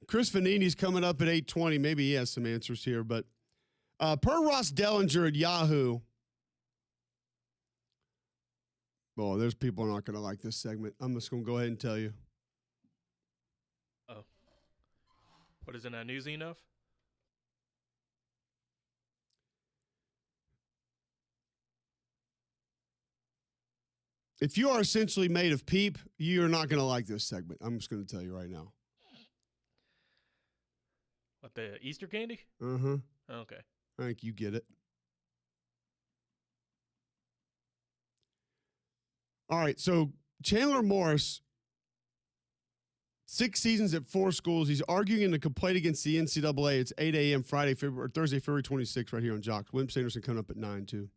Chris Vanini's coming up at 8:20. Maybe he has some answers here, but per Ross Dellinger at Yahoo. Well, there's people not going to like this segment. I'm just going to go ahead and tell you. Oh. What is it, not newsy enough? If you are essentially made of peep, you're not going to like this segment. I'm just going to tell you right now. What, the Easter candy? Uh-huh. Okay. I think you get it. All right, so Chandler Morris, 6 seasons at 4 schools. He's arguing in a complaint against the NCAA. It's 8 a.m. Thursday, February 26th, right here on Jocks. William Sanderson coming up at 9, too.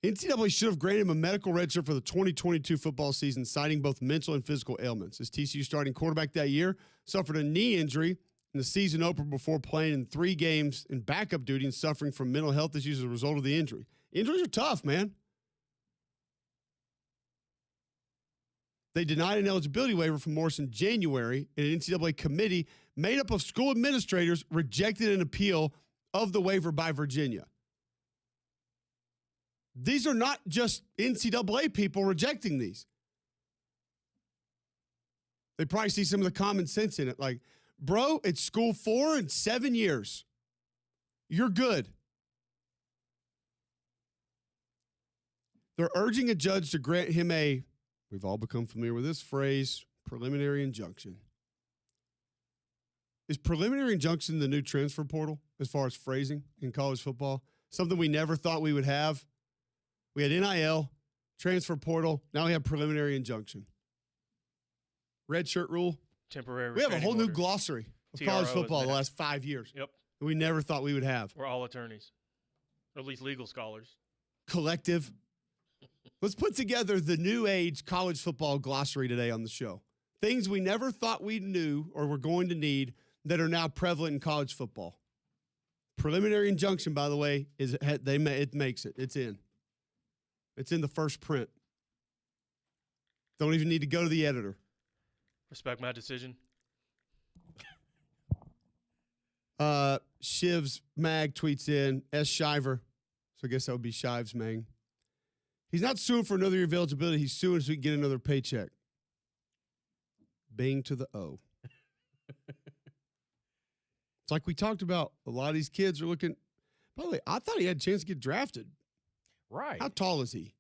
NCAA should have granted him a medical redshirt for the 2022 football season, citing both mental and physical ailments. His TCU starting quarterback that year suffered a knee injury in the season opener before playing in 3 games in backup duty and suffering from mental health issues as a result of the injury. Injuries are tough, man. They denied an eligibility waiver for Morris in January, and an NCAA committee made up of school administrators rejected an appeal of the waiver by Virginia. These are not just NCAA people rejecting these. They probably see some of the common sense in it. Like, bro, it's school 4 and 7 years. You're good. They're urging a judge to grant him a, we've all become familiar with this phrase, preliminary injunction. Is preliminary injunction the new transfer portal as far as phrasing in college football? Something we never thought we would have. We had NIL, transfer portal. Now we have preliminary injunction. Red shirt rule. Temporary. We have a whole order. new glossary of TRO college football the next. last 5 years. Yep. That we never thought we would have. We're all attorneys, or at least legal scholars. Collective. Let's put together the new age college football glossary today on the show. Things we never thought we knew or were going to need that are now prevalent in college football. Preliminary injunction, by the way, it makes it. It's in. It's in the first print. Don't even need to go to the editor. Respect my decision. Shiv's Mag tweets in, S. Shiver. So I guess that would be Shive's Mag. He's not suing for another year of eligibility. He's suing so he can get another paycheck. Bing to the O. It's like we talked about. A lot of these kids are looking. By the way, I thought he had a chance to get drafted. Right. How tall is he?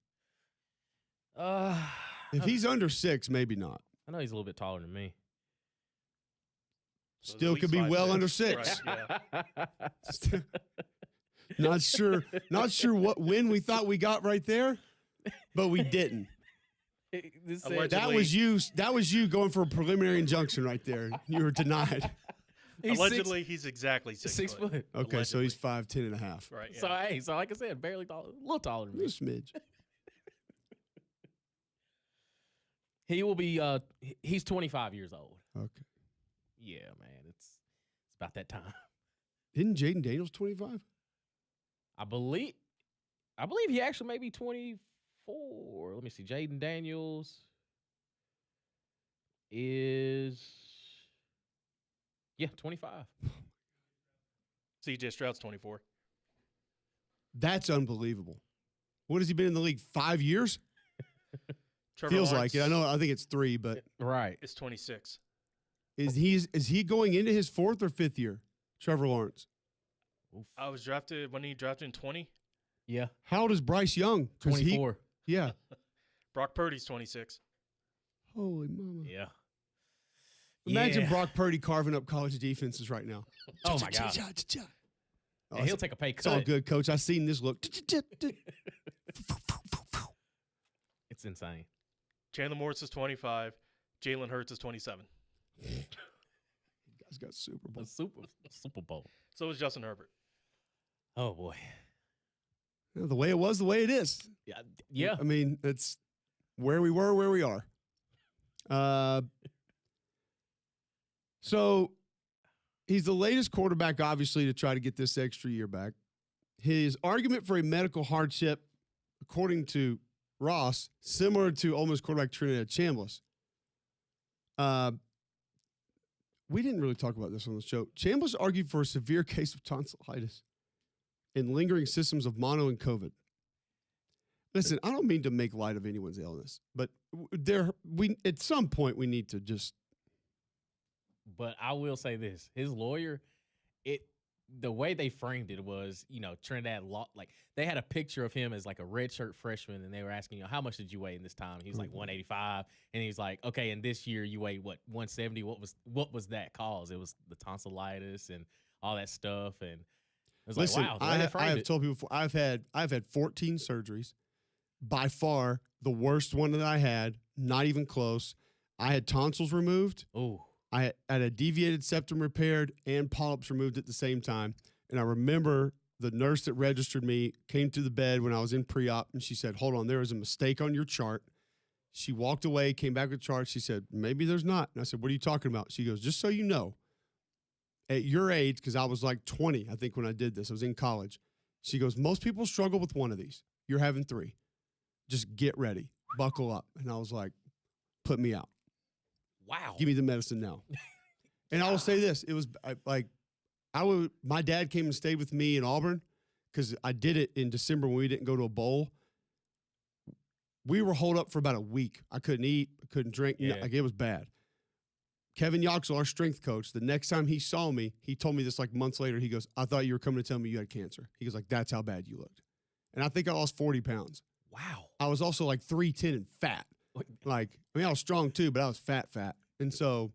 If he's under 6, maybe not. I know he's a little bit taller than me. Still could be well under 6. Right, yeah. Not sure when we thought we got right there, but we didn't. That was you going for a preliminary injunction right there. You were denied. Allegedly, he's exactly 6 foot. Okay, Allegedly. so he's 5'10" and a half. Right. Yeah. So like I said, barely taller, a little taller than me. Just a smidge. He will be. He's 25 years old. Okay. Yeah, man, it's about that time. Isn't Jaden Daniels 25? I believe he actually may be 24. Let me see. Jaden Daniels is 25. CJ Stroud's 24. That's unbelievable. What has he been in the league? 5 years? Trevor Feels Lawrence like it. I think it's 3, but Right. is 26. is he going into his 4th or 5th year? Trevor Lawrence. I was drafted when he drafted in 20. Yeah. How old is Bryce Young? 24. Yeah. Brock Purdy's 26. Holy mama. Yeah. Imagine Brock Purdy carving up college defenses right now. Oh, my God. Oh, And he'll take a pay It's all cut. good, Coach. I seen this look. It's insane. Chandler Morris is 25. Jalen Hurts is 27. You guys got Super Bowl. The Super Bowl. So is Justin Herbert. Oh, boy. Yeah, the way it was, the way it is. Yeah. I mean, it's where we were, where we are. So he's the latest quarterback, obviously, to try to get this extra year back. His argument for a medical hardship, according to Ross, similar to Ole Miss quarterback Trinidad Chambliss. we didn't really talk about this on the show. Chambliss argued for a severe case of tonsillitis and lingering symptoms of mono and COVID. Listen, I don't mean to make light of anyone's illness, but at some point we need to just. But I will say this: his lawyer, the way they framed it was, Trinidad like they had a picture of him as like a redshirt freshman, and they were asking, how much did you weigh in this time? He was like 185, and he's like, okay, and this year you weighed what, 170? What was that cause? It was the tonsillitis and all that stuff, and it was listen, like, wow. I have told people before, I've had 14 surgeries. By far, the worst one that I had, not even close. I had tonsils removed. Oh. I had a deviated septum repaired and polyps removed at the same time. And I remember the nurse that registered me came to the bed when I was in pre-op, and she said, hold on, there was a mistake on your chart. She walked away, came back with the chart. She said, maybe there's not. And I said, what are you talking about? She goes, just so you know, at your age, because I was like 20, I think, when I did this. I was in college. She goes, most people struggle with one of these. You're having 3. Just get ready. Buckle up. And I was like, put me out. Wow. Give me the medicine now. And I will say this. It was my dad came and stayed with me in Auburn because I did it in December when we didn't go to a bowl. We were holed up for about a week. I couldn't eat. I couldn't drink. Yeah. It was bad. Kevin Yoxel, our strength coach, the next time he saw me, he told me this like months later. He goes, I thought you were coming to tell me you had cancer. He goes, like, that's how bad you looked. And I think I lost 40 pounds. Wow. I was also like 310 and fat. I was strong too, but I was fat. And so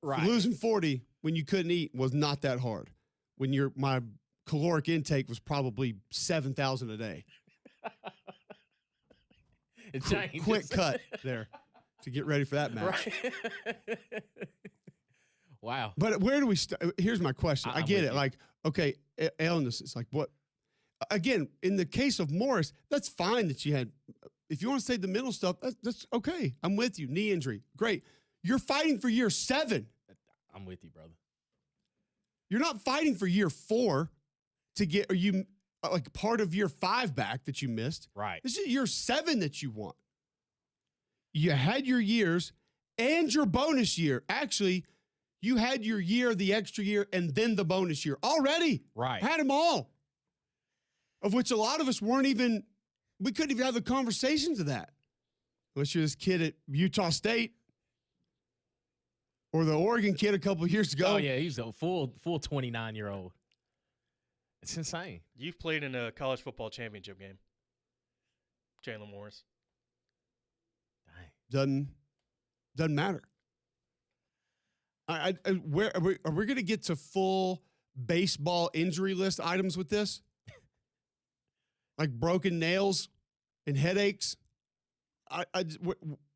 losing 40 when you couldn't eat was not that hard. When my caloric intake was probably 7,000 a day. It changes. Quick cut there to get ready for that match. Right. Wow. But where do we start? Here's my question. I get it. You. Like, okay, illness. It's like what? Again, in the case of Morris, that's fine that you had. If you want to say the mental stuff, that's okay. I'm with you. Knee injury, great. You're fighting for year 7. I'm with you, brother. You're not fighting for year 4 to get, or you like part of year 5 back that you missed. Right. This is year 7 that you want. You had your years and your bonus year. Actually, you had your year, the extra year, and then the bonus year already. Right. Had them all. Of which a lot of us we couldn't even have the conversations of that. Unless you're this kid at Utah State or the Oregon kid a couple of years ago. Oh, yeah, he's a full 29-year-old. It's insane. You've played in a college football championship game, Chandler Morris. Dang. Doesn't matter. Where are we going to get to full baseball injury list items with this? Like broken nails and headaches.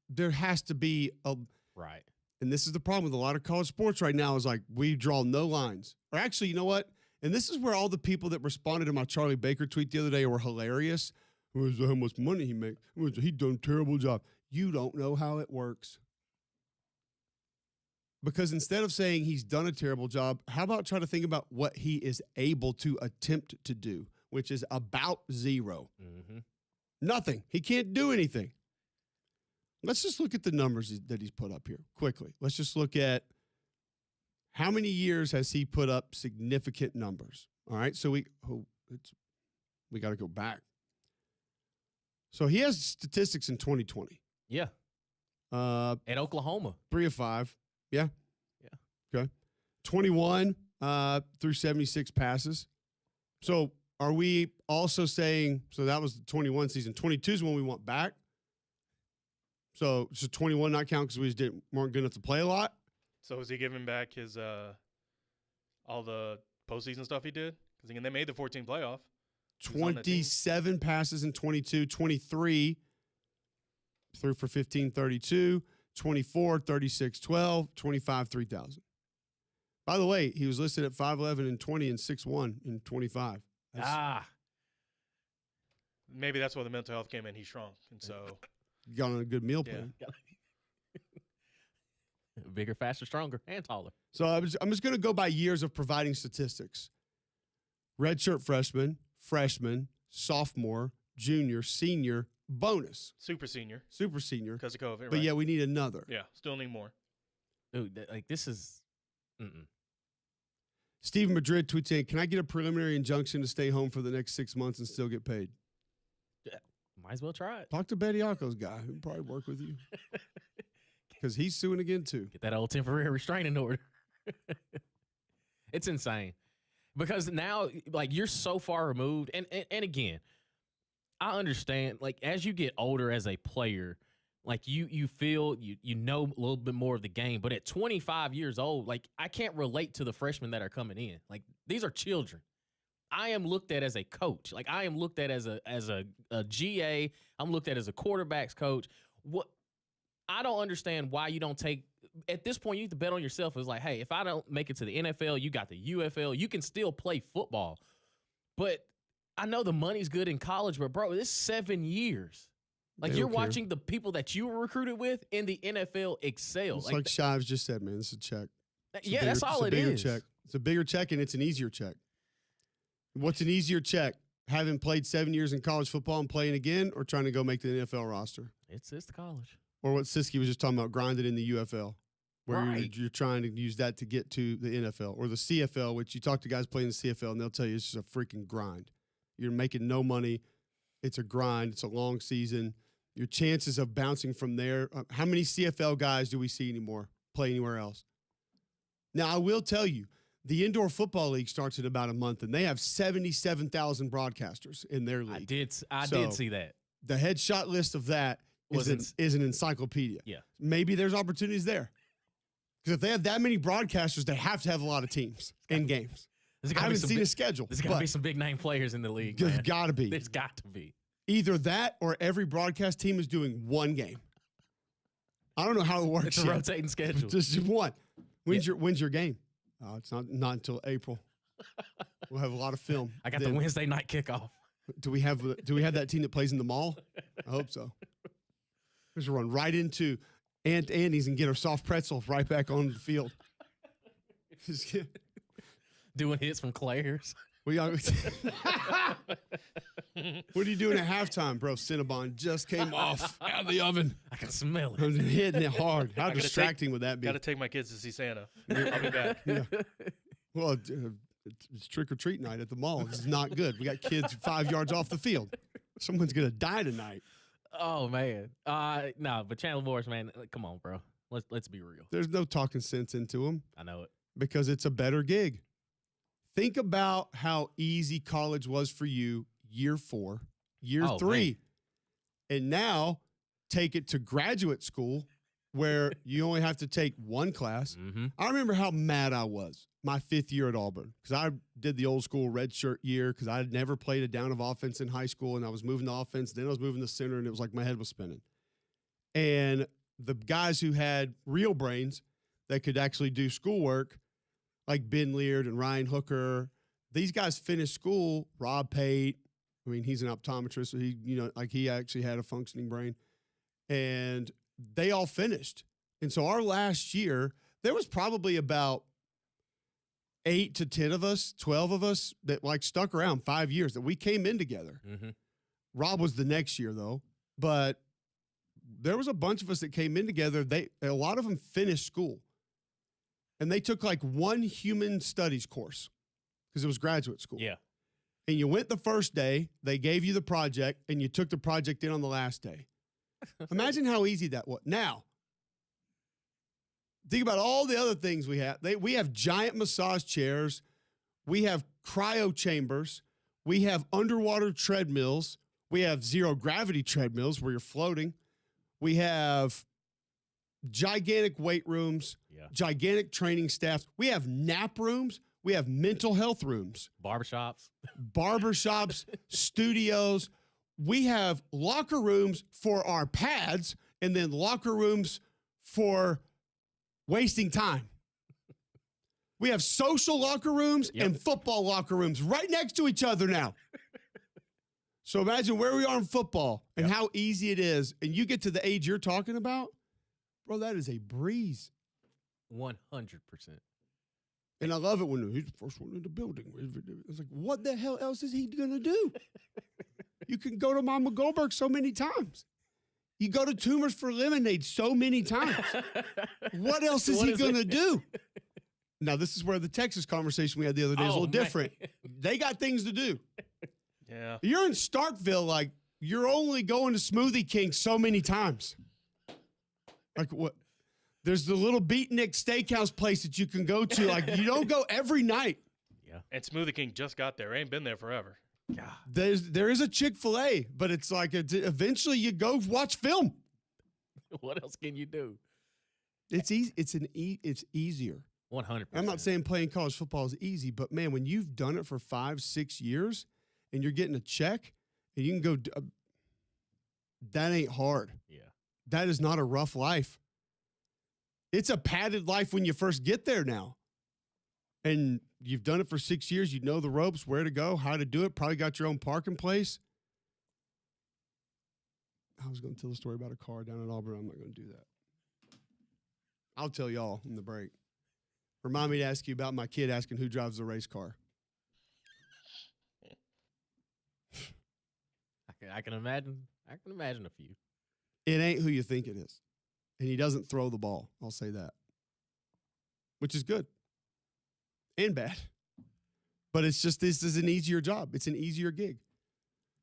There has to be a right. And this is the problem with a lot of college sports right now is like we draw no lines. Or actually, you know what? And this is where all the people that responded to my Charlie Baker tweet the other day were hilarious. How much money he makes? He done a terrible job. You don't know how it works. Because instead of saying he's done a terrible job, how about try to think about what he is able to attempt to do, which is about 0. Mm-hmm. Nothing. He can't do anything. Let's just look at the numbers that he's put up here quickly. Let's just look at how many years has he put up significant numbers. All right, so we got to go back. So he has statistics in 2020. Yeah. At Oklahoma. 3 of 5. Yeah. Yeah. Okay. 21 through 76 passes. So are we also saying, so that was the 21 season. 22 is when we want back. So 21 not count because we just weren't good enough to play a lot. So is he giving back his all the postseason stuff he did? Because they made the 14 playoff. 27 passes in 22, 23 threw for 15, 32, 24, 36, 12, 25, 3,000. By the way, he was listed at 5'11 and 20 and 6'1 and 25. Maybe that's why the mental health came in. He shrunk, and so got on a good meal plan. Bigger, faster, stronger, and taller. So I'm just going to go by years of providing statistics. Redshirt freshman, sophomore, junior, senior, bonus. Super senior. Super senior. Because of COVID, right? But yeah, we need another. Yeah, still need more. Dude, this is Mm-mm. Steve Madrid tweets in, can I get a preliminary injunction to stay home for the next 6 months and still get paid? Might as well try it. Talk to Bediako's guy. He'll probably work with you. Because he's suing again, too. Get that old temporary restraining order. It's insane. Because now, like, you're so far removed. And again, I understand, like, as you get older as a player, like, you feel you know a little bit more of the game. But at 25 years old, like, I can't relate to the freshmen that are coming in. Like, these are children. I am looked at as a coach. Like, I am looked at as a GA. I'm looked at as a quarterback's coach. What I don't understand why you don't take at this point, you need to bet on yourself. It's like, hey, if I don't make it to the NFL, you got the UFL. You can still play football. But I know the money's good in college, but bro, it's 7 years. Like, you're watching the people that you were recruited with in the NFL excel. It's like Shives just said, man. It's a check. Yeah, that's all it is. Check. It's a bigger check, and it's an easier check. What's an easier check? Having played 7 years in college football and playing again, or trying to go make the NFL roster? It's the college. Or what Siski was just talking about, grinded in the UFL, where Right. you're trying to use that to get to the NFL. Or the CFL, which you talk to guys playing the CFL, and they'll tell you it's just a freaking grind. You're making no money. It's a grind. It's a long season. Your chances of bouncing from there, how many CFL guys do we see anymore play anywhere else? Now, I will tell you, the Indoor Football League starts in about a month, and they have 77,000 broadcasters in their league. I did see that. The headshot list of that is an encyclopedia. Yeah. Maybe there's opportunities there. Because if they have that many broadcasters, they have to have a lot of teams in games. I haven't seen a schedule. There's got to be some big name players in the league. There's got to be. There's got to be. Either that or every broadcast team is doing one game. I don't know how it works. It's a rotating schedule. Just one. When's your game? It's not until April. We'll have a lot of film. I got the Wednesday night kickoff. Do we have that team that plays in the mall? I hope so. We're just run right into Aunt Andy's and get our soft pretzels right back on the field. Doing hits from Claire's. What are you doing at halftime, bro? Cinnabon just came off out of the oven. I can smell it. I'm hitting it hard. How distracting would that be? Got to take my kids to see Santa. I'll be back. Yeah. Well, it's trick-or-treat night at the mall. It's not good. We got kids 5 yards off the field. Someone's going to die tonight. Oh, man. No, but Chandler Morris, man, come on, bro. Let's be real. There's no talking sense into him. I know it. Because it's a better gig. Think about how easy college was for you year 4, year 3. Man. And now take it to graduate school where you only have to take one class. Mm-hmm. I remember how mad I was my 5th year at Auburn because I did the old school red shirt year because I had never played a down of offense in high school, and I was moving the offense. Then I was moving the center, and it was like my head was spinning. And the guys who had real brains that could actually do schoolwork, like Ben Leard and Ryan Hooker, these guys finished school. Rob Pate, I mean, he's an optometrist, so he actually had a functioning brain. And they all finished. And so our last year, there was probably about 8 to 10 of us, 12 of us that like stuck around 5 years that we came in together. Mm-hmm. Rob was the next year though, but there was a bunch of us that came in together. A lot of them finished school. And they took like one human studies course because it was graduate school. Yeah. And you went the first day, they gave you the project, and you took the project in on the last day. Imagine how easy that was. Now, think about all the other things we have. We have giant massage chairs. We have cryo chambers. We have underwater treadmills. We have zero gravity treadmills where you're floating. We have gigantic weight rooms, gigantic training staffs. We have nap rooms. We have mental health rooms. Barbershops, studios. We have locker rooms for our pads and then locker rooms for wasting time. We have social locker rooms and football locker rooms right next to each other now. So imagine where we are in football and how easy it is. And you get to the age you're talking about, bro, that is a breeze. 100%. And I love it when he's the first one in the building. It's like, what the hell else is he going to do? You can go to Mama Goldberg so many times. You go to Tumors for Lemonade so many times. What else is he going to do? Now, this is where the Texas conversation we had the other day is a little different. They got things to do. Yeah. You're in Starkville, like, you're only going to Smoothie King so many times. Like, what? There's the little Beatnik Steakhouse place that you can go to. Like, you don't go every night. Yeah. And Smoothie King just got there. Ain't been there forever. God. There is a Chick-fil-A, but it's like eventually you go watch film. What else can you do? It's easy. It's easier. 100%. I'm not saying playing college football is easy, but man, when you've done it for 5-6 years and you're getting a check and you can go, that ain't hard. Yeah. That is not a rough life. It's a padded life when you first get there now. And you've done it for 6 years. You know the ropes, where to go, how to do it. Probably got your own parking place. I was going to tell a story about a car down at Auburn. I'm not going to do that. I'll tell y'all in the break. Remind me to ask you about my kid asking who drives the race car. I can imagine. I can imagine a few. It ain't who you think it is. And he doesn't throw the ball. I'll say that. Which is good. And bad. But it's just, this is an easier job. It's an easier gig.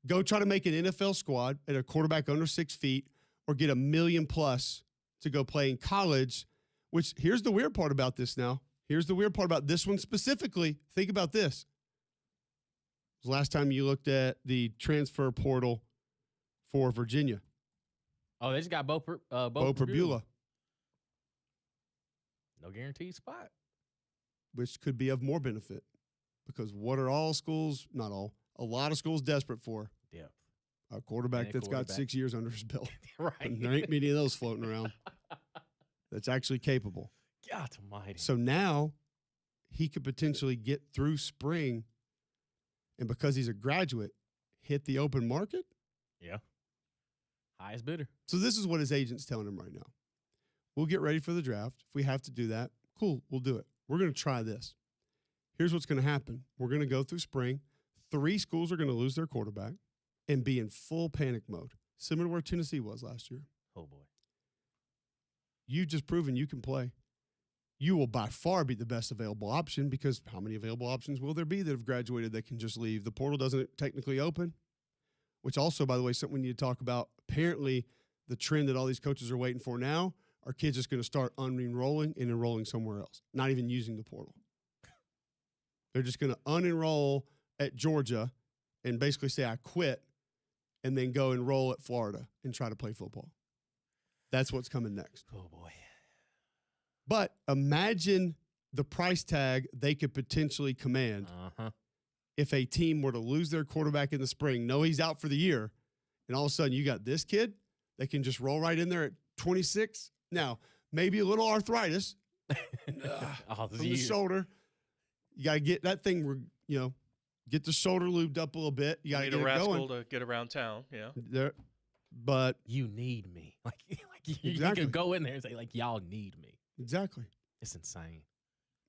Go try to make an NFL squad at a quarterback under 6 feet or get $1 million plus to go play in college, which here's the weird part about this now. Here's the weird part about this one specifically. Think about this. The last time you looked at the transfer portal for Virginia. Oh, they just got Bo Perbula. No guaranteed spot. Which could be of more benefit. Because what are all schools, not all, a lot of schools desperate for? Depth. A quarterback that's got 6 years under his belt. Right. And there ain't many of those floating around that's actually capable. God almighty. So now he could potentially get through spring and because he's a graduate, hit the open market. Yeah. Highest bidder. So this is what his agent's telling him right now. We'll get ready for the draft. If we have to do that, cool, we'll do it. We're going to try this. Here's what's going to happen. We're going to go through spring. 3 schools are going to lose their quarterback and be in full panic mode, similar to where Tennessee was last year. Oh, boy. You've just proven you can play. You will by far be the best available option because how many available options will there be that have graduated that can just leave? The portal doesn't technically open, which also, by the way, something we need to talk about. Apparently, the trend that all these coaches are waiting for now are kids just going to start unenrolling and enrolling somewhere else, not even using the portal. They're just going to unenroll at Georgia and basically say, I quit, and then go enroll at Florida and try to play football. That's what's coming next. Oh, boy. But imagine the price tag they could potentially command if a team were to lose their quarterback in the spring, know he's out for the year, and all of a sudden you got this kid that can just roll right in there at 26. Now, maybe a little arthritis from the shoulder. You got to get that thing, get the shoulder lubed up a little bit. You got to get a it rascal going. to get around town, yeah. But you need me. Like you exactly. can go in there and say, like, y'all need me. Exactly. It's insane.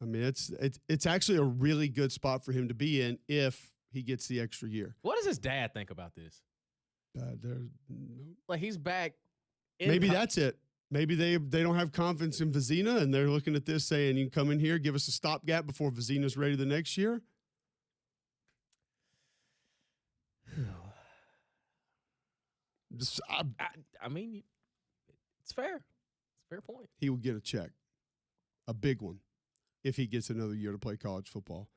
I mean, it's actually a really good spot for him to be in if he gets the extra year. What does his dad think about this? Like, he's back. Maybe that's it. Maybe they don't have confidence in Vizina, and they're looking at this saying, you can come in here, give us a stopgap before Vizina's ready the next year. I mean, it's fair. It's a fair point. He will get a check, a big one, if he gets another year to play college football.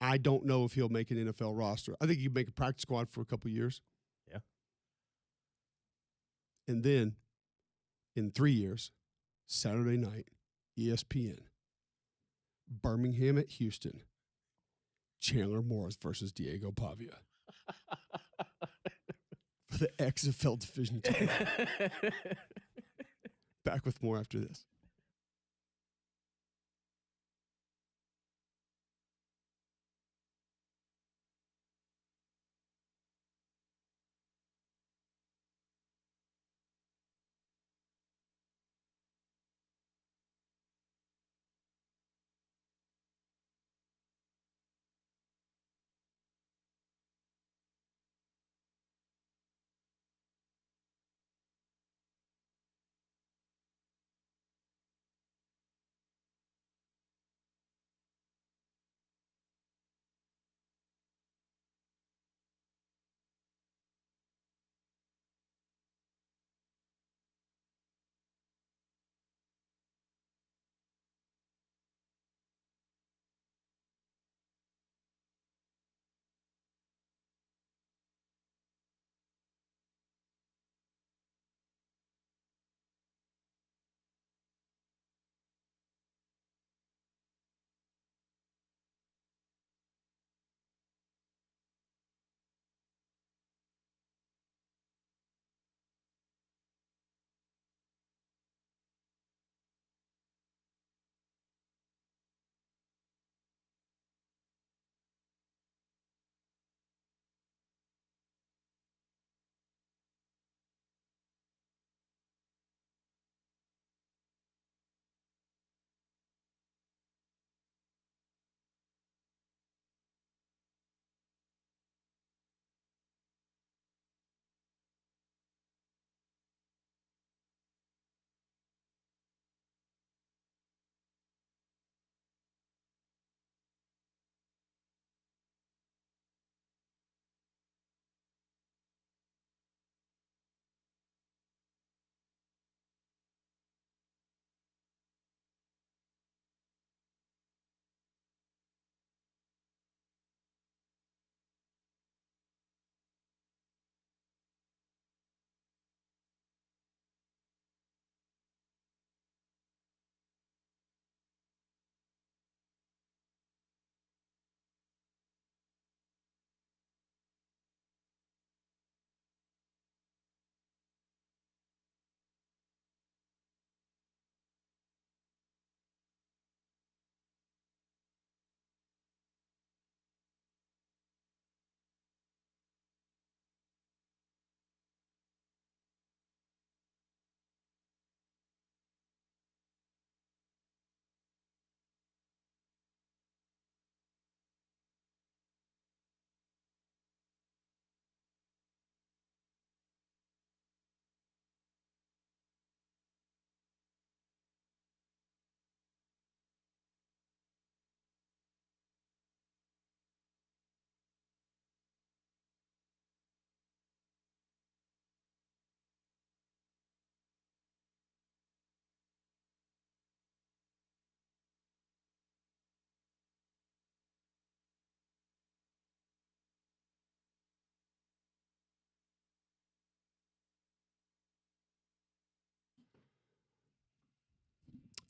I don't know if he'll make an NFL roster. I think he can make a practice squad for a couple of years. Yeah. And then, in 3 years, Saturday night, ESPN, Birmingham at Houston, Chandler Morris versus Diego Pavia. For the XFL Division II. Back with more after this.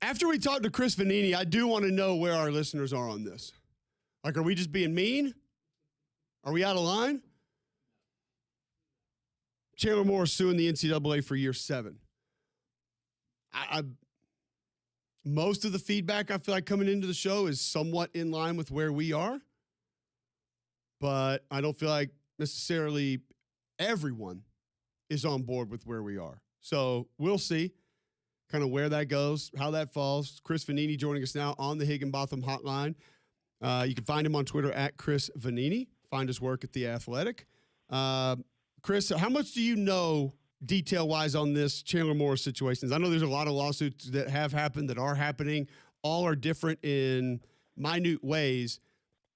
After we talk to Chris Vanini, I do want to know where our listeners are on this. Like, are we just being mean? Are we out of line? Chandler Morris suing the NCAA for year 7. Most of the feedback I feel like coming into the show is somewhat in line with where we are, but I don't feel like necessarily everyone is on board with where we are. So we'll see kind of where that goes, how that falls. Chris Vanini joining us now on the Higginbotham Hotline. You can find him on Twitter at Chris Vanini. Find his work at The Athletic. Chris, how much do you know detail-wise on this Chandler Morris situation? I know there's a lot of lawsuits that have happened, that are happening. All are different in minute ways.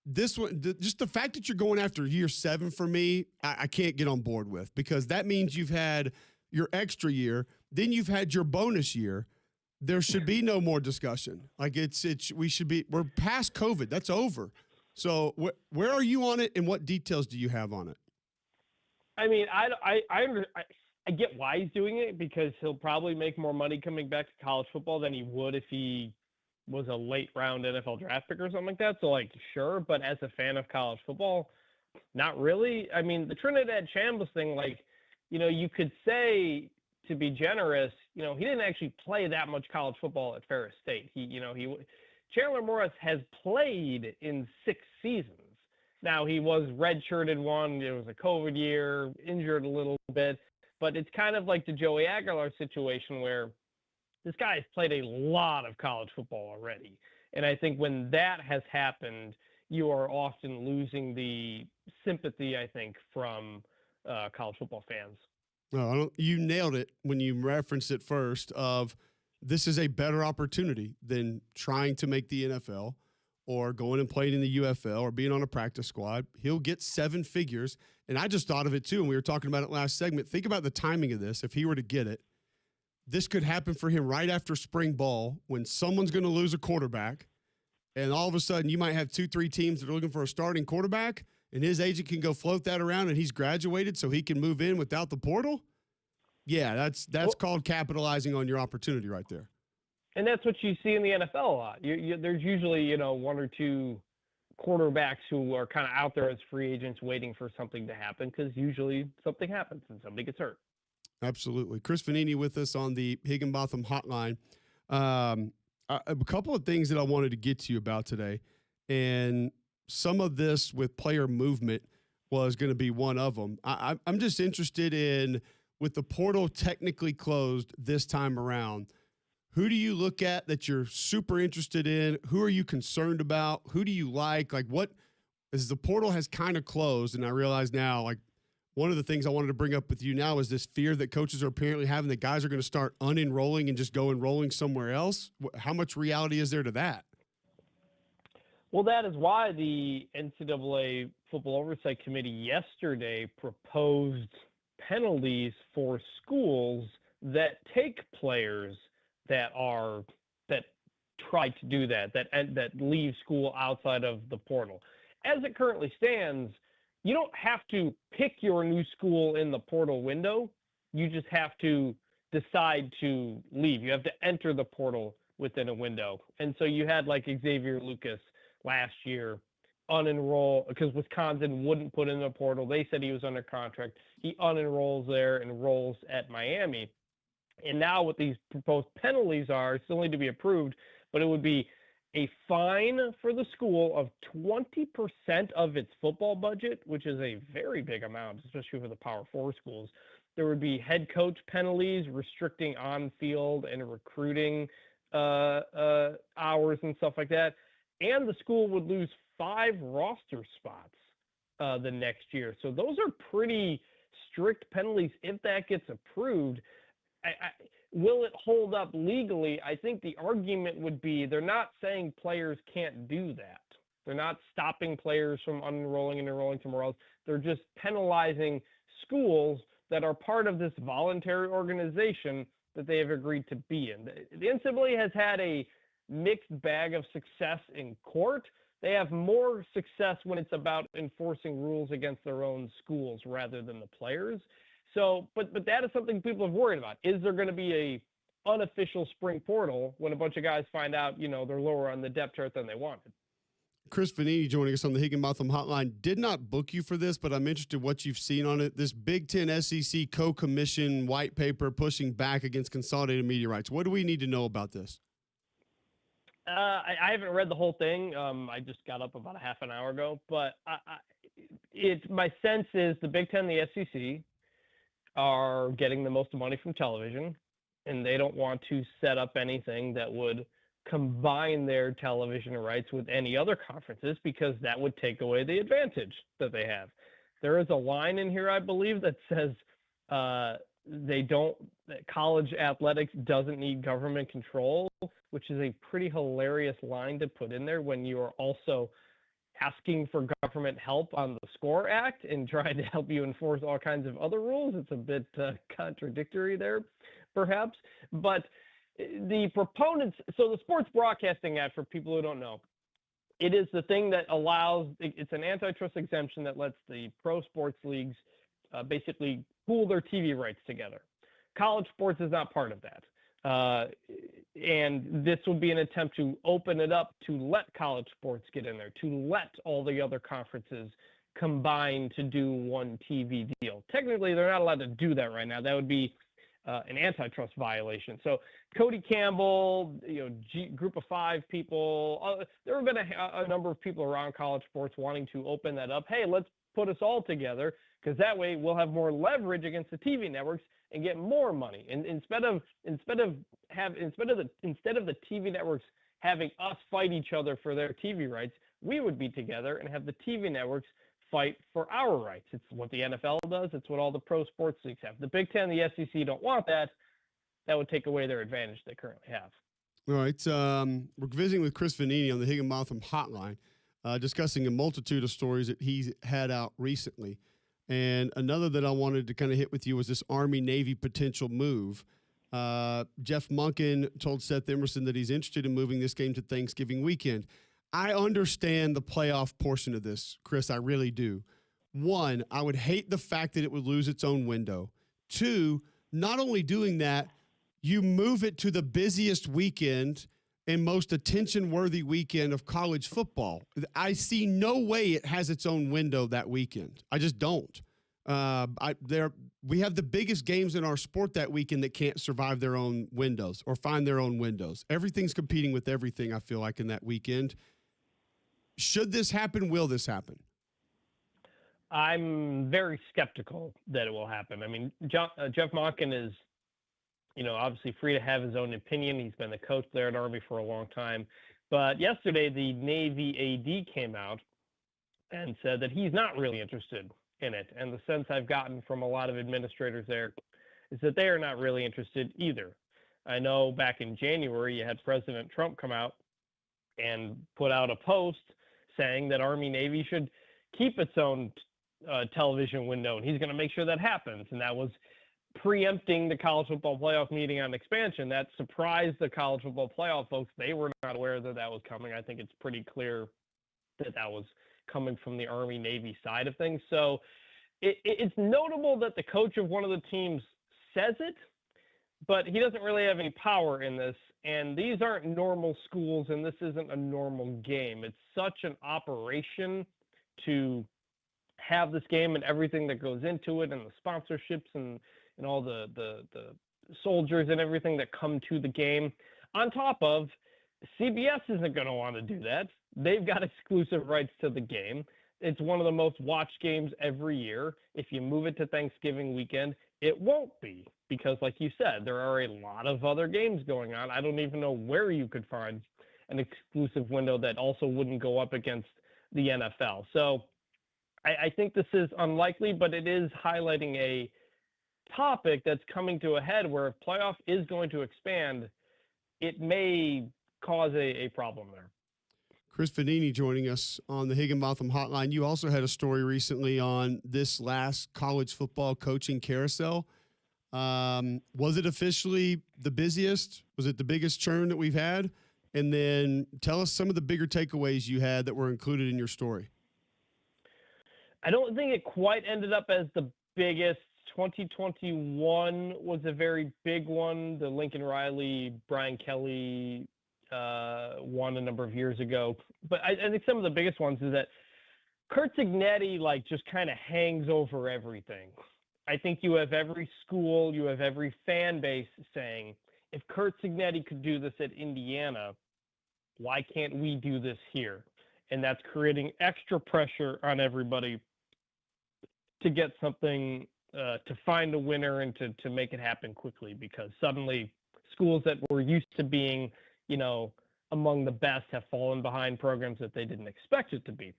This one, just the fact that you're going after year 7 for me, I can't get on board with, because that means you've had your extra year, then you've had your bonus year. There should be no more discussion. Like we're past COVID. That's over. So where are you on it, and what details do you have on it? I mean, I get why he's doing it, because he'll probably make more money coming back to college football than he would if he was a late round NFL draft pick or something like that. So, like, sure, but as a fan of college football, not really. I mean, the Trinidad Chambliss thing, like, you could say, to be generous, he didn't actually play that much college football at Ferris State. Chandler Morris has played in 6 seasons. Now, he was redshirted one. It was a COVID year, injured a little bit. But it's kind of like the Joey Aguilar situation, where this guy has played a lot of college football already. And I think when that has happened, you are often losing the sympathy, I think, from college football fans. No, you nailed it when you referenced it first, of this is a better opportunity than trying to make the NFL or going and playing in the UFL or being on a practice squad. He'll get 7 figures. And I just thought of it too, and we were talking about it last segment. Think about the timing of this. If he were to get it, this could happen for him right after spring ball, when someone's going to lose a quarterback, and all of a sudden you might have 2-3 teams that are looking for a starting quarterback, and his agent can go float that around, and he's graduated so he can move in without the portal. Yeah, that's called capitalizing on your opportunity right there. And that's what you see in the NFL a lot. There's usually, 1 or 2 quarterbacks who are kind of out there as free agents waiting for something to happen, because usually something happens and somebody gets hurt. Absolutely. Chris Vanini with us on the Higginbotham Hotline. A couple of things that I wanted to get to you about today, and some of this with player movement was going to be one of them. I'm just interested in, with the portal technically closed this time around, who do you look at that you're super interested in? Who are you concerned about? Who do you like? Like, what, as the portal has kind of closed, and I realize now, like, one of the things I wanted to bring up with you now is this fear that coaches are apparently having that guys are going to start unenrolling and just go enrolling somewhere else. How much reality is there to that? Well, that is why the NCAA Football Oversight Committee yesterday proposed penalties for schools that take players that try to do that leave school outside of the portal. As it currently stands, you don't have to pick your new school in the portal window. You just have to decide to leave. You have to enter the portal within a window. And so you had, like, Xavier Lucas last year unenroll because Wisconsin wouldn't put in the portal. They said he was under contract. He unenrolls there and rolls at Miami. And now what these proposed penalties are, still need to be approved, but it would be a fine for the school of 20% of its football budget, which is a very big amount, especially for the Power 4 schools. There would be head coach penalties, restricting on-field and recruiting hours and stuff like that. And the school would lose 5 roster spots the next year. So those are pretty strict penalties if that gets approved. Will it hold up legally? I think the argument would be they're not saying players can't do that. They're not stopping players from unenrolling and enrolling somewhere else. They're just penalizing schools that are part of this voluntary organization that they have agreed to be in. The NCAA has had a mixed bag of success in court. They have more success when it's about enforcing rules against their own schools rather than the players. So, but that is something people have worried about. Is there going to be a unofficial spring portal when a bunch of guys find out, they're lower on the depth chart than they wanted. Chris Vanini joining us on the Higginbotham Hotline. Did not book you for this, but I'm interested in what you've seen on it. This Big Ten SEC co-commission white paper pushing back against consolidated media rights. What do we need to know about this? I haven't read the whole thing. I just got up about a half an hour ago, but my sense is the Big Ten and the SEC are getting the most money from television, and they don't want to set up anything that would combine their television rights with any other conferences, because that would take away the advantage that they have. There is a line in here, I believe, that says that college athletics doesn't need government control, which is a pretty hilarious line to put in there when you are also asking for government help on the SCORE Act and trying to help you enforce all kinds of other rules. It's a bit contradictory there, perhaps. But the proponents, so the Sports Broadcasting Act, for people who don't know, it is the thing that allows, it's an antitrust exemption that lets the pro sports leagues basically pool their TV rights together. College sports is not part of that. And this would be an attempt to open it up to let college sports get in there, to let all the other conferences combine to do one TV deal. Technically, they're not allowed to do that right now. That would be an antitrust violation. So Cody Campbell, group of 5 people, there have been a number of people around college sports wanting to open that up. Hey, let's put us all together, because that way we'll have more leverage against the TV networks and get more money. And instead of the TV networks having us fight each other for their TV rights, we would be together and have the TV networks fight for our rights. It's what the NFL does. It's what all the pro sports leagues have. The Big Ten and the SEC don't want that. That would take away their advantage they currently have. All right. We're visiting with Chris Vanini on the Higginbotham Hotline, discussing a multitude of stories that he's had out recently. And another that I wanted to kind of hit with you was this Army-Navy potential move. Jeff Monken told Seth Emerson that he's interested in moving this game to Thanksgiving weekend. I understand the playoff portion of this, Chris. I really do. 1, I would hate the fact that it would lose its own window. 2, not only doing that, you move it to the busiest weekend and most attention-worthy weekend of college football. I see no way it has its own window that weekend. I just don't. We have the biggest games in our sport that weekend that can't survive their own windows or find their own windows. Everything's competing with everything, I feel like, in that weekend. Should this happen? Will this happen? I'm very skeptical that it will happen. I mean, Jeff Monken is, obviously free to have his own opinion. He's been the coach there at Army for a long time. But yesterday, the Navy AD came out and said that he's not really interested in it. And the sense I've gotten from a lot of administrators there is that they are not really interested either. I know back in January, you had President Trump come out and put out a post saying that Army-Navy should keep its own television window, and he's going to make sure that happens. And that was preempting the college football playoff meeting on expansion. That surprised the college football playoff folks. They were not aware that was coming. I think it's pretty clear that was coming from the Army-Navy side of things. So it's notable that the coach of one of the teams says it, but he doesn't really have any power in this. And these aren't normal schools, and this isn't a normal game. It's such an operation to have this game and everything that goes into it, and the sponsorships and all the soldiers and everything that come to the game. On top of, CBS isn't going to want to do that. They've got exclusive rights to the game. It's one of the most watched games every year. If you move it to Thanksgiving weekend, it won't be, because like you said, there are a lot of other games going on. I don't even know where you could find an exclusive window that also wouldn't go up against the NFL. So I think this is unlikely, but it is highlighting a topic that's coming to a head where if playoff is going to expand, it may cause a problem there. Chris Vanini joining us on the Higginbotham Hotline. You also had a story recently on this last college football coaching carousel. Was it officially the busiest? Was it the biggest churn that we've had? And then tell us some of the bigger takeaways you had that were included in your story. I don't think it quite ended up as the biggest 2021 was a very big one. The Lincoln Riley, Brian Kelly one a number of years ago. But I think some of the biggest ones is that Curt Cignetti, like, just kind of hangs over everything. I think you have every school, you have every fan base saying, if Curt Cignetti could do this at Indiana, why can't we do this here? And that's creating extra pressure on everybody to get something, to find a winner and to make it happen quickly, because suddenly schools that were used to being, among the best have fallen behind programs that they didn't expect it to be.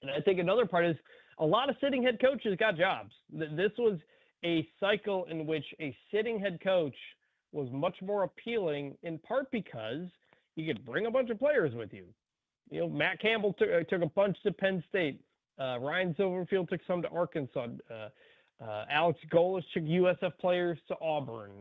And I think another part is a lot of sitting head coaches got jobs. This was a cycle in which a sitting head coach was much more appealing, in part because you could bring a bunch of players with you. Matt Campbell took a bunch to Penn State. Ryan Silverfield took some to Arkansas. Alex Golesh took USF players to Auburn.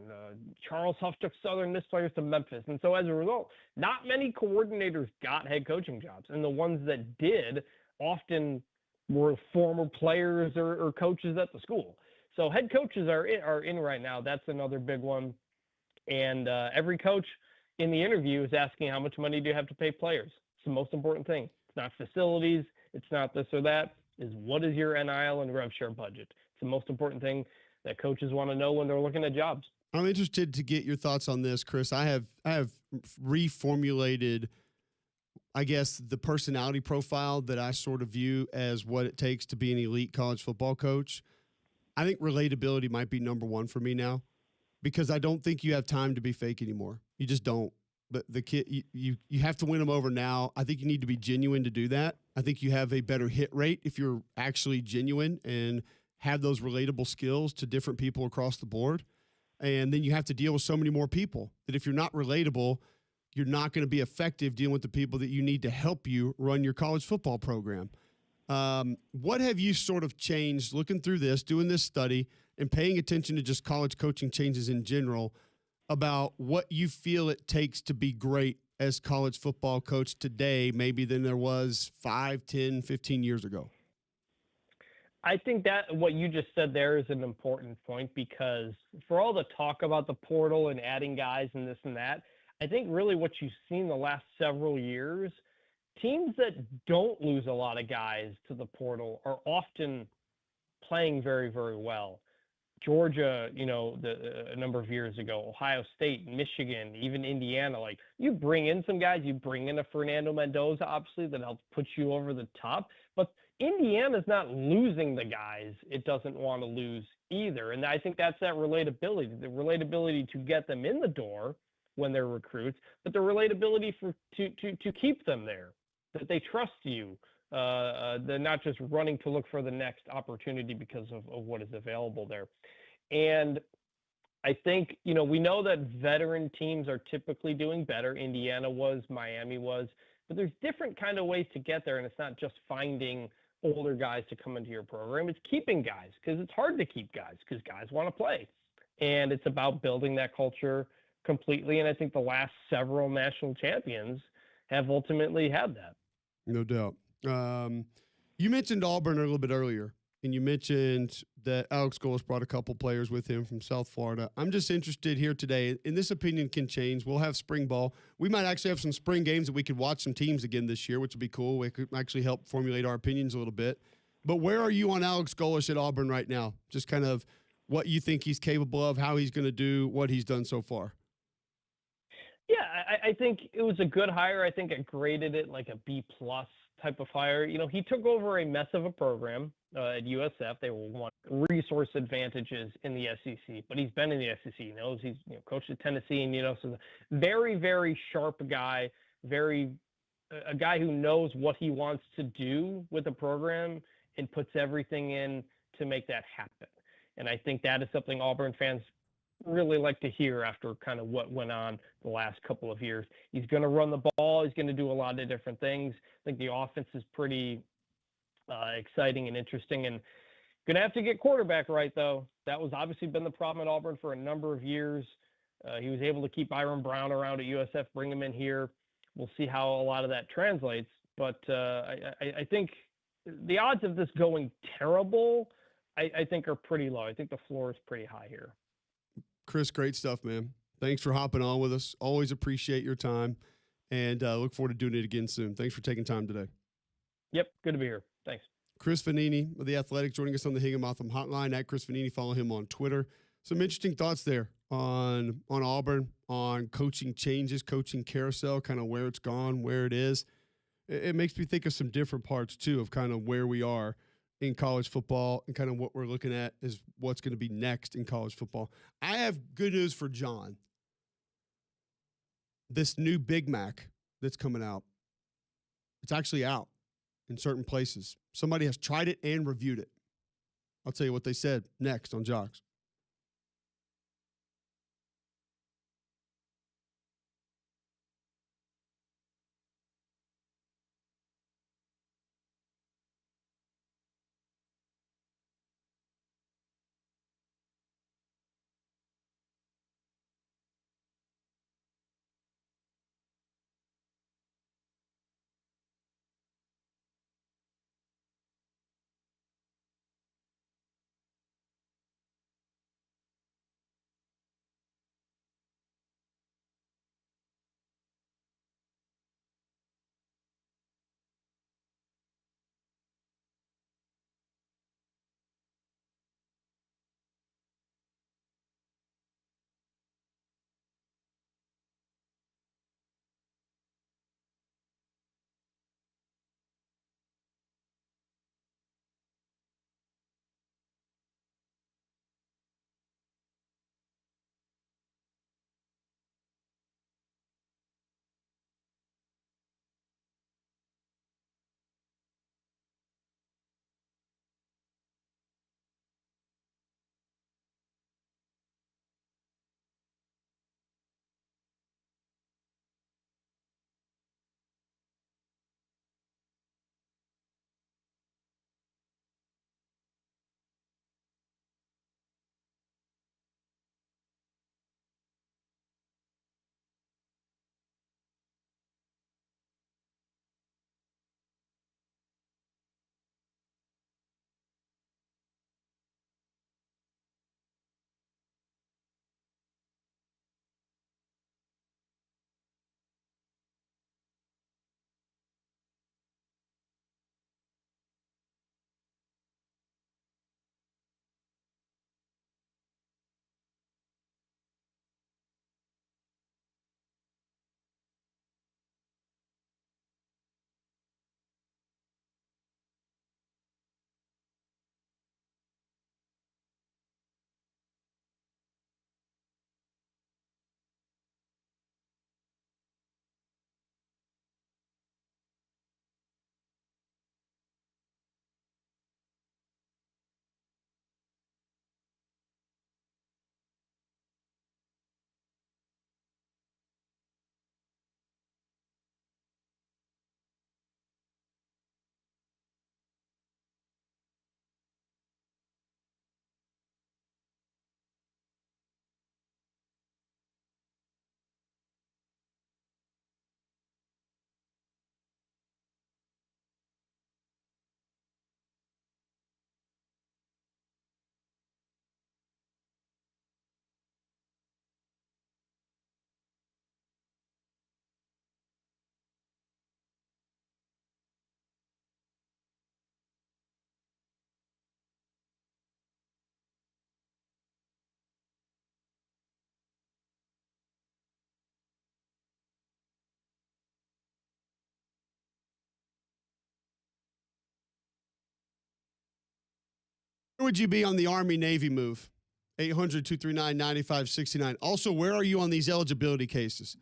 Charles Huff took Southern Miss players to Memphis. And so as a result, not many coordinators got head coaching jobs. And the ones that did often were former players or coaches at the school. So head coaches are in right now. That's another big one. And every coach in the interview is asking, how much money do you have to pay players? It's the most important thing. It's not facilities. It's not this or that. Is what is your NIL and rev share budget? It's the most important thing that coaches want to know when they're looking at jobs. I'm interested to get your thoughts on this, Chris. I have reformulated, I guess, the personality profile that I sort of view as what it takes to be an elite college football coach. I think relatability might be number one for me now, because I don't think you have time to be fake anymore. You just don't. But the kid, you have to win them over now. I think you need to be genuine to do that. I think you have a better hit rate if you're actually genuine and have those relatable skills to different people across the board. And then you have to deal with so many more people that if you're not relatable, you're not going to be effective dealing with the people that you need to help you run your college football program. What have you sort of changed looking through this, doing this study, and paying attention to just college coaching changes in general about what you feel it takes to be great as college football coach today, maybe than there was 5, 10, 15 years ago? I think that what you just said there is an important point, because for all the talk about the portal and adding guys and this and that, I think really what you've seen the last several years, teams that don't lose a lot of guys to the portal are often playing very, very well. Georgia, a number of years ago, Ohio State, Michigan, even Indiana, like, you bring in some guys, you bring in a Fernando Mendoza, obviously, that helps put you over the top. But Indiana's not losing the guys it doesn't want to lose either. And I think that's that relatability, the relatability to get them in the door when they're recruits, but the relatability to keep them there, that they trust you. They're not just running to look for the next opportunity because of what is available there. And I think, we know that veteran teams are typically doing better. Indiana was, Miami was, but there's different kind of ways to get there. And it's not just finding older guys to come into your program. It's keeping guys, because it's hard to keep guys because guys want to play. And it's about building that culture completely. And I think the last several national champions have ultimately had that. No doubt. You mentioned Auburn a little bit earlier, and you mentioned that Alex Golesh brought a couple players with him from South Florida. I'm just interested here today, and this opinion can change. We'll have spring ball. We might actually have some spring games that we could watch some teams again this year, which would be cool. We could actually help formulate our opinions a little bit. But where are you on Alex Golesh at Auburn right now? Just kind of what you think he's capable of, how he's going to do, what he's done so far. Yeah, I think it was a good hire. I think I graded it like a B+ type of hire. He took over a mess of a program at USF. They will want resource advantages in the SEC, but he's been in the SEC. He knows he's coached at Tennessee, and so very, very sharp guy, a guy who knows what he wants to do with a program and puts everything in to make that happen. And I think that is something Auburn fans really like to hear after kind of what went on the last couple of years. He's going to run the ball. He's going to do a lot of different things. I think the offense is pretty exciting and interesting, and going to have to get quarterback right, though. That was obviously been the problem at Auburn for a number of years. He was able to keep Byron Brown around at USF, bring him in here. We'll see how a lot of that translates. But I think the odds of this going terrible, I think are pretty low. I think the floor is pretty high here. Chris, great stuff, man. Thanks for hopping on with us. Always appreciate your time, and look forward to doing it again soon. Thanks for taking time today. Yep, good to be here. Thanks. Chris Vanini of The Athletic joining us on the Higginbotham Hotline. At Chris Vanini, follow him on Twitter. Some interesting thoughts there on Auburn, on coaching changes, coaching carousel, kind of where it's gone, where it is. It makes me think of some different parts, too, of kind of where we are in college football and kind of what we're looking at is what's going to be next in college football. I have good news for John. This new Big Mac that's coming out, it's actually out in certain places. Somebody has tried it and reviewed it. I'll tell you what they said next on Jocks. Where would you be on the Army-Navy move? 800-239-9569. Also, where are you on these eligibility cases?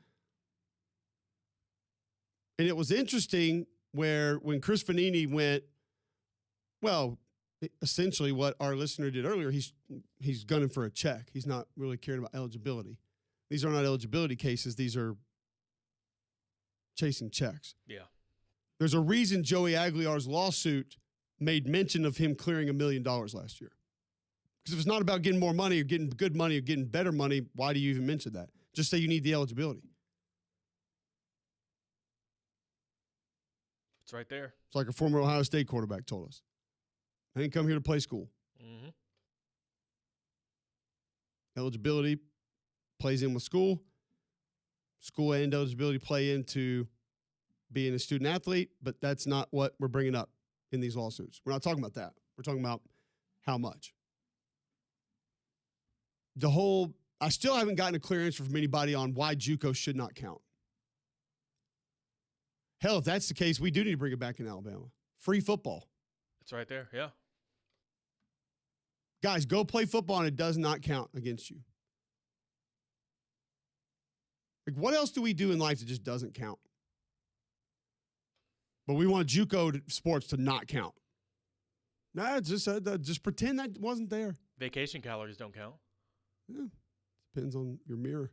And it was interesting when Chris Vanini went, well, essentially what our listener did earlier, he's gunning for a check. He's not really caring about eligibility. These are not eligibility cases. These are chasing checks. Yeah. There's a reason Joey Aguilar's lawsuit made mention of him clearing $1 million last year. Because if it's not about getting more money or getting good money or getting better money, why do you even mention that? Just say you need the eligibility. It's right there. It's like a former Ohio State quarterback told us. I didn't come here to play school. Mm-hmm. Eligibility plays in with school. School and eligibility play into being a student athlete, but that's not what we're bringing up in these lawsuits. We're not talking about that. We're talking about how much. I still haven't gotten a clear answer from anybody on why JUCO should not count. Hell, if that's the case, we do need to bring it back in Alabama. Free football. It's right there. Yeah. Guys, go play football and it does not count against you. Like, what else do we do in life that just doesn't count? But we want JUCO sports to not count. Nah, just pretend that wasn't there. Vacation calories don't count. Yeah, depends on your mirror,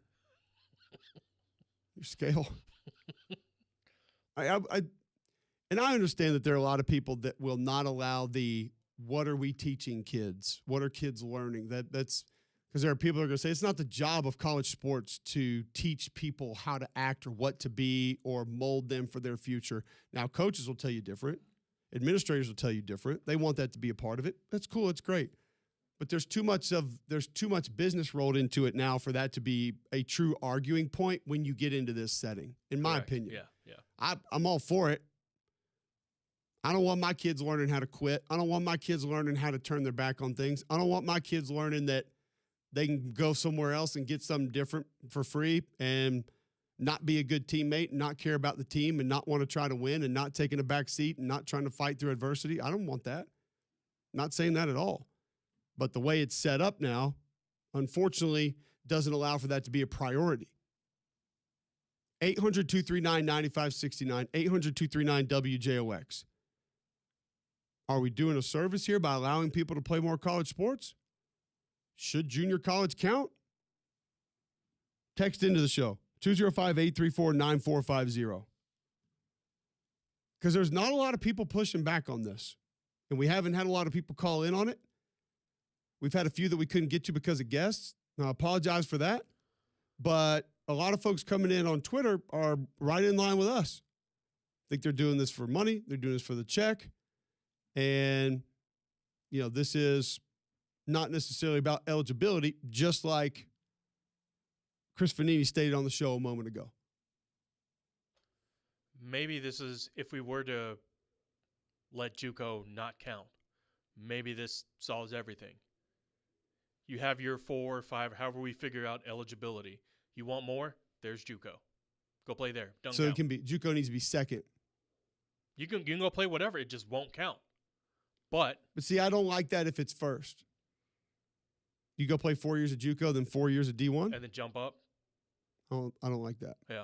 your scale. I understand that there are a lot of people that will not allow what are we teaching kids? What are kids learning? That's because there are people that are going to say it's not the job of college sports to teach people how to act or what to be or mold them for their future. Now, coaches will tell you different. Administrators will tell you different. They want that to be a part of it. That's cool. It's great. But there's too much business rolled into it now for that to be a true arguing point when you get into this setting, in my opinion. Yeah. I'm all for it. I don't want my kids learning how to quit. I don't want my kids learning how to turn their back on things. I don't want my kids learning that they can go somewhere else and get something different for free and not be a good teammate and not care about the team and not want to try to win and not taking a back seat and not trying to fight through adversity. I don't want that. Not saying that at all. But the way it's set up now, unfortunately, doesn't allow for that to be a priority. 800-239-9569, 800-239-WJOX. Are we doing a service here by allowing people to play more college sports? Should junior college count? Text into the show, 205-834-9450. Because there's not a lot of people pushing back on this, and we haven't had a lot of people call in on it. We've had a few that we couldn't get to because of guests. Now, I apologize for that. But a lot of folks coming in on Twitter are right in line with us. I think they're doing this for money. They're doing this for the check. And, this is not necessarily about eligibility, just like Chris Fanini stated on the show a moment ago. Maybe this is, if we were to let JUCO not count, maybe this solves everything. You have your 4 or 5, however we figure out eligibility. You want more? There's JUCO. Go play there. Don't so count. JUCO needs to be second. You can go play whatever. It just won't count. But see, I don't like that if it's first. You go play 4 years of JUCO, then 4 years of D1, and then jump up. I don't like that. Yeah.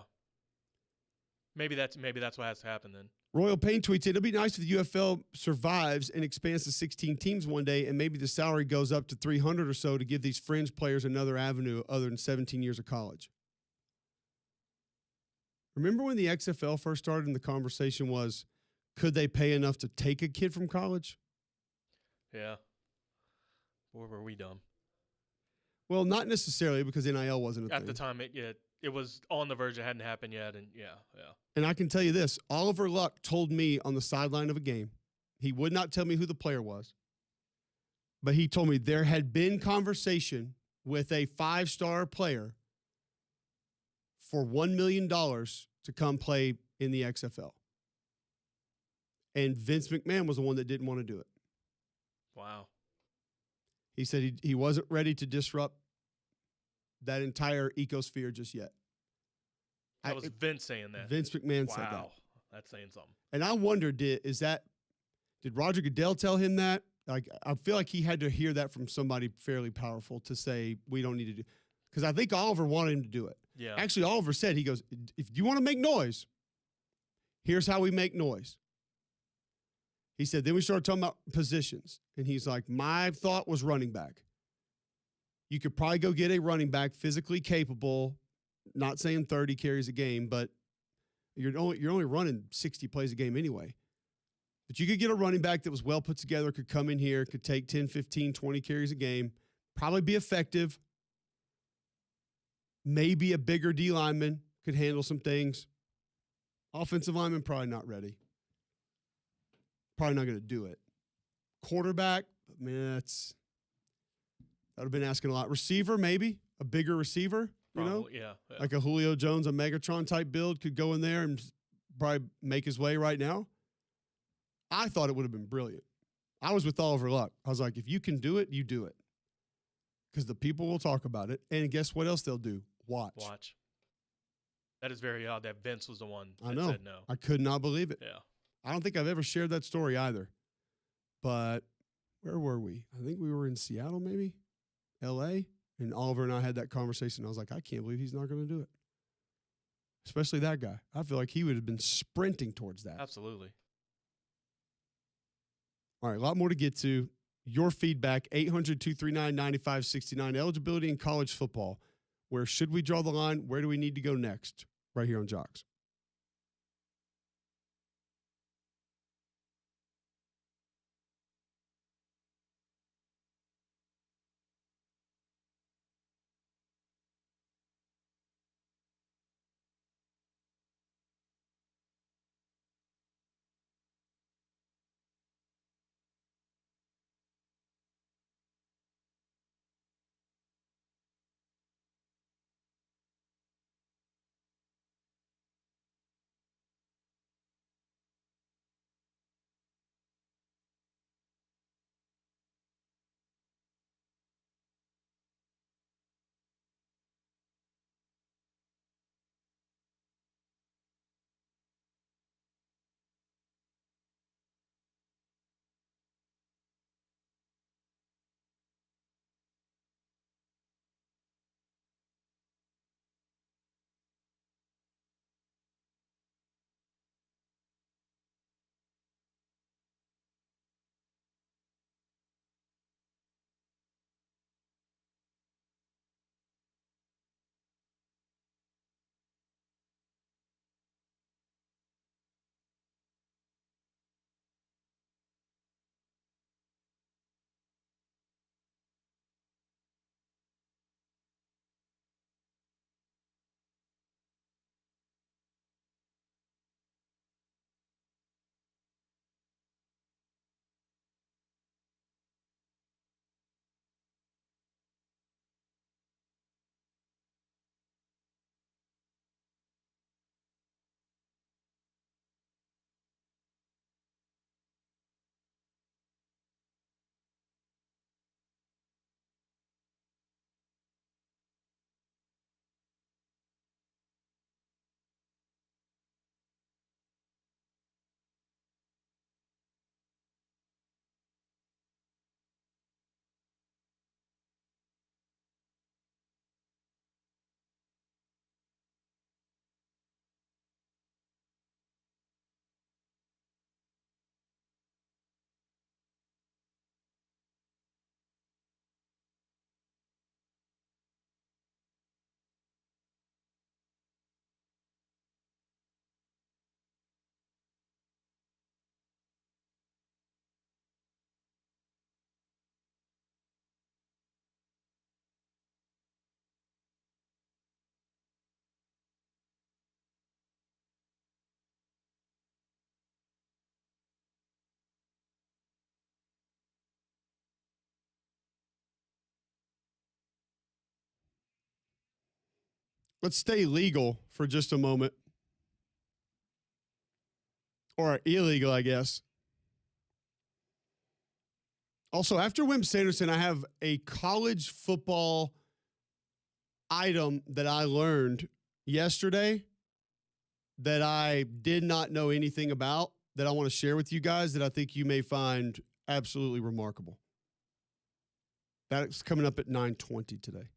Maybe that's what has to happen then. Royal Payne tweets, it'll be nice if the UFL survives and expands to 16 teams one day, and maybe the salary goes up to 300 or so to give these fringe players another avenue other than 17 years of college. Remember when the XFL first started and the conversation was, could they pay enough to take a kid from college? Yeah. Or were we dumb? Well, not necessarily, because NIL wasn't a thing. At the time, it was on the verge. It hadn't happened yet, and yeah. And I can tell you this, Oliver Luck told me on the sideline of a game, he would not tell me who the player was, but he told me there had been conversation with a 5-star player for $1 million to come play in the XFL. And Vince McMahon was the one that didn't want to do it. Wow. He said he wasn't ready to disrupt that entire ecosphere just yet. That was Vince saying that. Vince McMahon said that. Wow. That's saying something. And I wonder, did Roger Goodell tell him that? Like, I feel like he had to hear that from somebody fairly powerful to say, we don't need to do, because I think Oliver wanted him to do it. Yeah. Actually, Oliver said, he goes, if you want to make noise, here's how we make noise. He said, then we started talking about positions. And he's like, my thought was running back. You could probably go get a running back physically capable, not saying 30 carries a game, but you're only running 60 plays a game anyway. But you could get a running back that was well put together, could come in here, could take 10, 15, 20 carries a game, probably be effective. Maybe a bigger D lineman could handle some things. Offensive lineman, probably not ready. Probably not going to do it. Quarterback, man, That would have been asking a lot. Receiver, maybe a bigger receiver. Probably, yeah. Like a Julio Jones, a Megatron type build could go in there and probably make his way right now. I thought it would have been brilliant. I was with Oliver Luck. I was like, if you can do it, you do it. Because the people will talk about it. And guess what else they'll do? Watch. That is very odd that Vince was the one that I know. said no. I could not believe it. Yeah. I don't think I've ever shared that story either. But where were we? I think we were in Seattle, maybe, L.A., and Oliver and I had that conversation. I was like, I can't believe he's not going to do it. Especially that guy. I feel like he would have been sprinting towards that. Absolutely. All right, a lot more to get to. Your feedback, 800-239-9569. Eligibility in college football. Where should we draw the line? Where do we need to go next? Right here on Jocks. Let's stay legal for just a moment. Or illegal, I guess. Also, after Wim Sanderson, I have a college football item that I learned yesterday that I did not know anything about that I want to share with you guys that I think you may find absolutely remarkable. That's coming up at 9:20 today.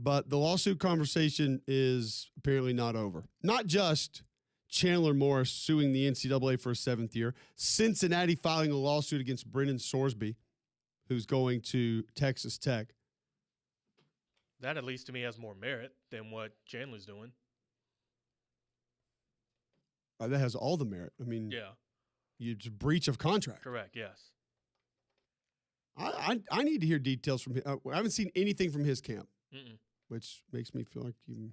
But the lawsuit conversation is apparently not over. Not just Chandler Morris suing the NCAA for a 7th year, Cincinnati filing a lawsuit against Brennan Sorsby, who's going to Texas Tech. That, at least to me, has more merit than what Chandler's doing. That has all the merit. I mean, Yeah. It's a breach of contract. Correct, yes. I need to hear details from him. I haven't seen anything from his camp, which makes me feel like you.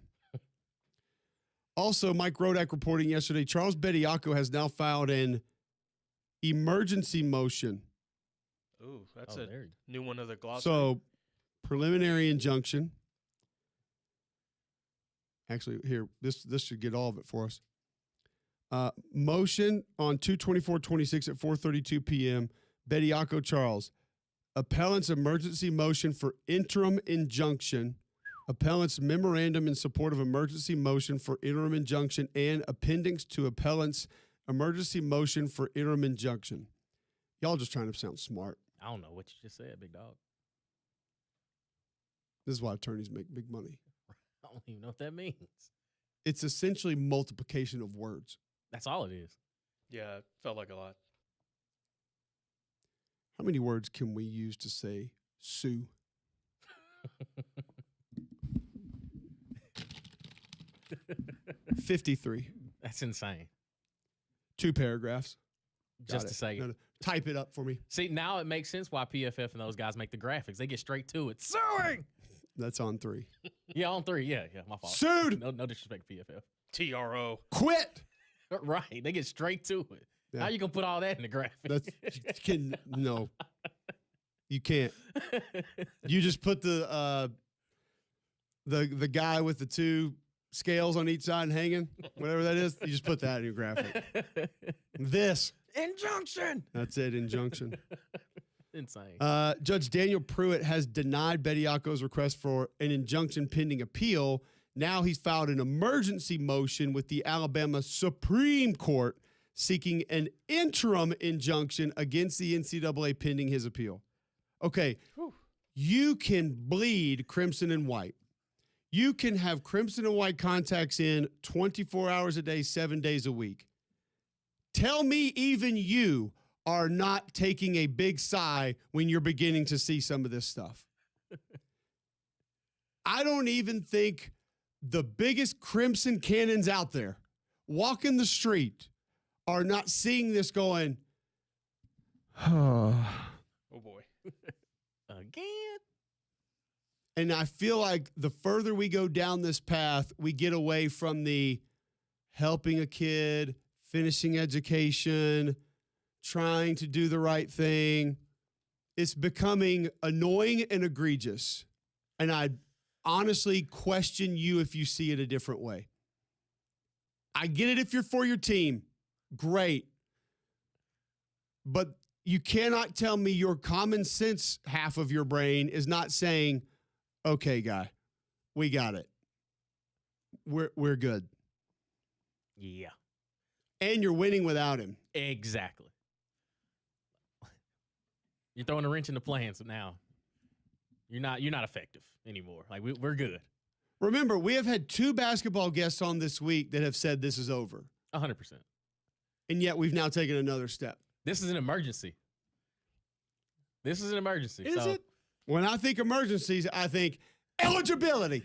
Also, Mike Rodak reporting yesterday, Charles Bediako has now filed an emergency motion Ooh, that's Oh, a there you new one of the glossary. So, preliminary injunction. Actually, here, this should get all of it for us. Motion on 2/24/26 at 4:32 p.m. Bediako Charles. Appellant's emergency motion for interim injunction. Appellant's memorandum in support of emergency motion for interim injunction and appendix to appellant's emergency motion for interim injunction. Y'all just trying to sound smart. I don't know what you just said, big dog. This is why attorneys make big money. I don't even know what that means. It's essentially multiplication of words. That's all it is. Yeah, it felt like a lot. How many words can we use to say sue? 53. That's insane. 2 paragraphs. Just Got to it. say. No. Type it up for me. See, now it makes sense why PFF and those guys make the graphics. They get straight to it. Suing! That's on 3. Yeah, on 3. Yeah, my fault. Sued. No disrespect to PFF. TRO. Quit. Right. They get straight to it. Yeah. How you going to put all that in the graphic? That's no. You can't. You just put the guy with the 2 scales on each side hanging, whatever that is. You just put that in your graphic. This Injunction. That's it. Injunction. Insane. Judge Daniel Pruitt has denied Bediako's request for an injunction pending appeal. Now he's filed an emergency motion with the Alabama Supreme Court seeking an interim injunction against the NCAA pending his appeal. Okay, you can bleed crimson and white. You can have crimson and white contacts in 24 hours a day, 7 days a week. Tell me even you are not taking a big sigh when you're beginning to see some of this stuff. I don't even think the biggest crimson cannons out there walking the street are not seeing this going, Oh boy. Again. And I feel like the further we go down this path, we get away from the helping a kid, finishing education, trying to do the right thing. It's becoming annoying and egregious. And I honestly question you if you see it a different way. I get it if you're for your team. Great. But you cannot tell me your common sense half of your brain is not saying, okay, guy, we got it. We're good. Yeah. And you're winning without him. Exactly. You're throwing a wrench in the plans now. You're not effective anymore. Like we're good. Remember, we have had 2 basketball guests on this week that have said this is over. 100%. And yet we've now taken another step. This is an emergency. Is it? When I think emergencies, I think eligibility.